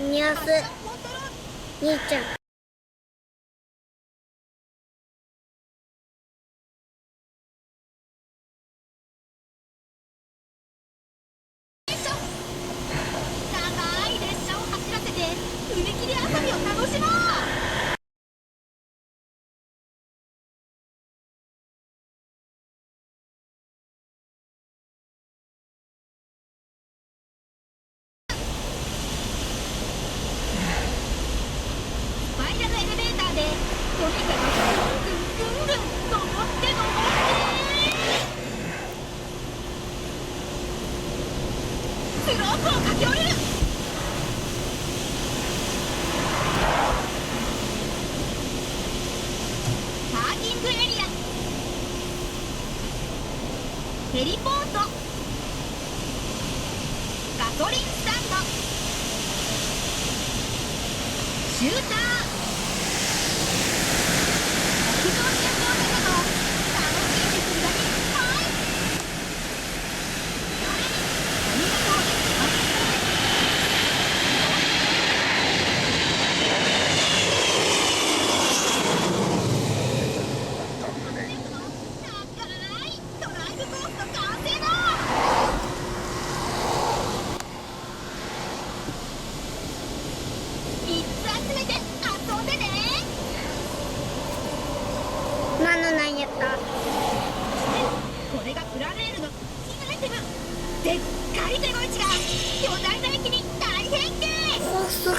ニャス兄ちゃん。長い列車を走らせて踏切遊びを楽しもう。スパイラルエレベーターでとにかくぐんぐんぐんぐん登って登ってスロープを駆け下りる。パーキングエリア、ヘリポート、ガソリンスタンド、シューター、陸上戦闘車など楽しんでするだけいっぱい。それにお見事長いドライブコースの完成だ。3つ集めて遊んでね。何のなんやった。これがプラレールの新アイテム、でっかいデゴイチが巨大な駅に大変形。お、すが